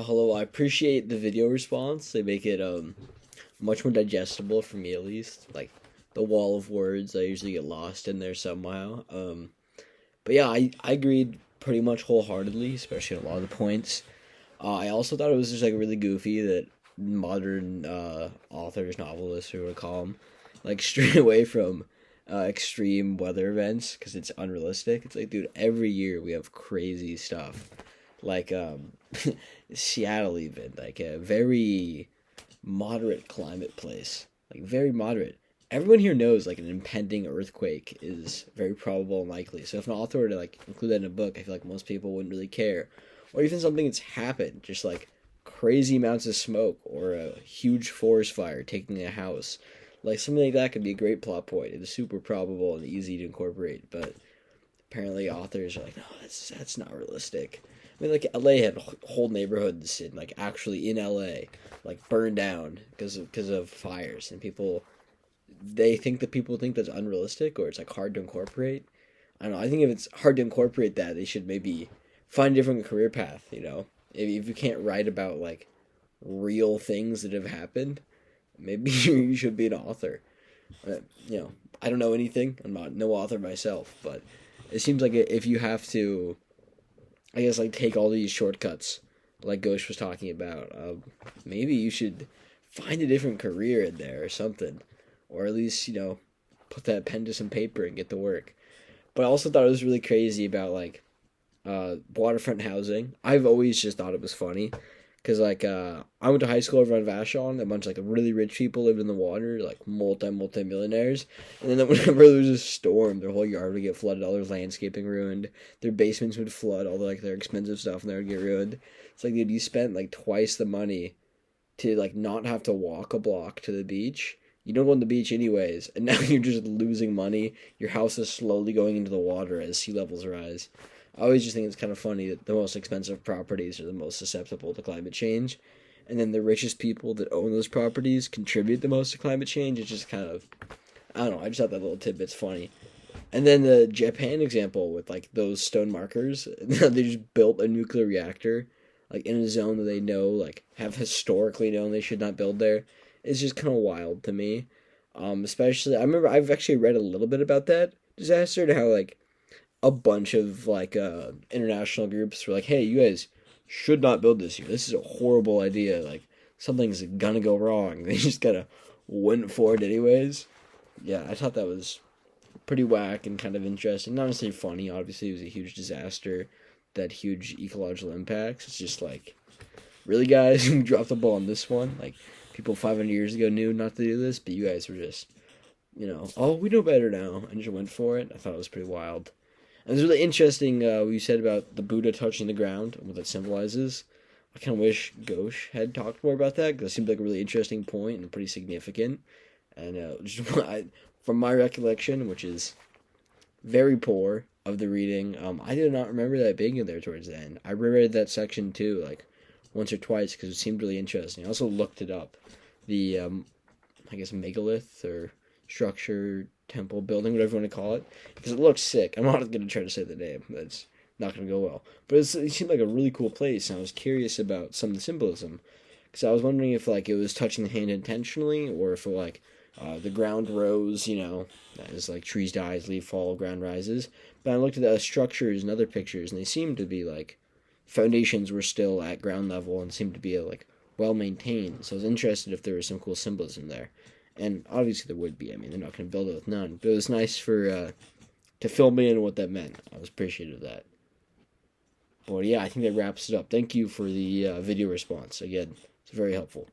Hello, I appreciate the video response. They make it much more digestible for me at least. Like the wall of words, I usually get lost in there somehow. But yeah, I agreed pretty much wholeheartedly, especially on a lot of the points. I also thought it was just like really goofy that modern authors, novelists, or what to call them, like stray away from extreme weather events because it's unrealistic. It's like, dude, every year we have crazy stuff, like Seattle, even like a very moderate climate place, like very moderate. Everyone here knows like an impending earthquake is very probable and likely. So if an author were to like include that in a book, I feel like most people wouldn't really care, or even something that's happened, just like crazy amounts of smoke or a huge forest fire taking a house. Like something like that could be a great plot point. It's super probable and easy to incorporate, but apparently authors are like, no, that's not realistic. I mean, like LA had whole neighborhoods in like actually in LA, like burned down because of fires, and people think that's unrealistic or it's like hard to incorporate. I don't know. I think if it's hard to incorporate that, they should maybe find a different career path. If you can't write about like real things that have happened, maybe you should be an author. Uh, you know, I don't know anything. I'm not no author myself, but it seems like if you have to, I guess, like take all these shortcuts, like Ghosh was talking about, maybe you should find a different career in there or something, or at least put that pen to some paper and get to work. But I also thought it was really crazy about like waterfront housing. I've always just thought it was funny because like I went to high school over on Vashon. A bunch of like really rich people lived in the water, like multi millionaires. And then whenever there was a storm, their whole yard would get flooded, all their landscaping ruined, their basements would flood, all their expensive stuff, and they would get ruined. It's like, dude, you spent like twice the money to like not have to walk a block to the beach. You don't go on the beach anyways, and now you're just losing money. Your house is slowly going into the water as sea levels rise. I always just think it's kind of funny that the most expensive properties are the most susceptible to climate change, and then the richest people that own those properties contribute the most to climate change. It's just kind of, I don't know. I just thought that little tidbit's funny. And then the Japan example with like those stone markers, they just built a nuclear reactor like in a zone that they know like have historically known they should not build there. It's just kind of wild to me. Especially I remember I've actually read a little bit about that disaster and how like a bunch of like international groups were like, "Hey, you guys should not build this here. This is a horrible idea. Like something's gonna go wrong." They just kind of went for it anyways. Yeah, I thought that was pretty whack and kind of interesting. Not necessarily funny. Obviously, it was a huge disaster that huge ecological impacts. It's just like, really, guys, we dropped the ball on this one. Like, people 500 years ago knew not to do this, but you guys were just, oh, we know better now, and just went for it. I thought it was pretty wild. And it's really interesting what you said about the Buddha touching the ground and what that symbolizes. I kind of wish Ghosh had talked more about that because it seemed like a really interesting point and pretty significant. And from my recollection, which is very poor of the reading. I did not remember that being in there towards the end. I reread that section too, like once or twice, because it seemed really interesting. I also looked it up. The, I guess, megalith or structure, temple, building, whatever you want to call it, because it looks sick. I'm not going to try to say the name. That's not going to go well. But it seemed like a really cool place, and I was curious about some of the symbolism. Because I was wondering if like it was touching the hand intentionally, or if like the ground rose, as like trees die, leaf fall, ground rises. But I looked at the structures and other pictures, and they seemed to be like foundations were still at ground level and seemed to be like well maintained. So I was interested if there was some cool symbolism there, and obviously there would be. I mean, they're not going to build it with none, but it was nice for to fill me in what that meant. I was appreciative of that. But yeah, I think that wraps it up. Thank you for the video response again. It's very helpful.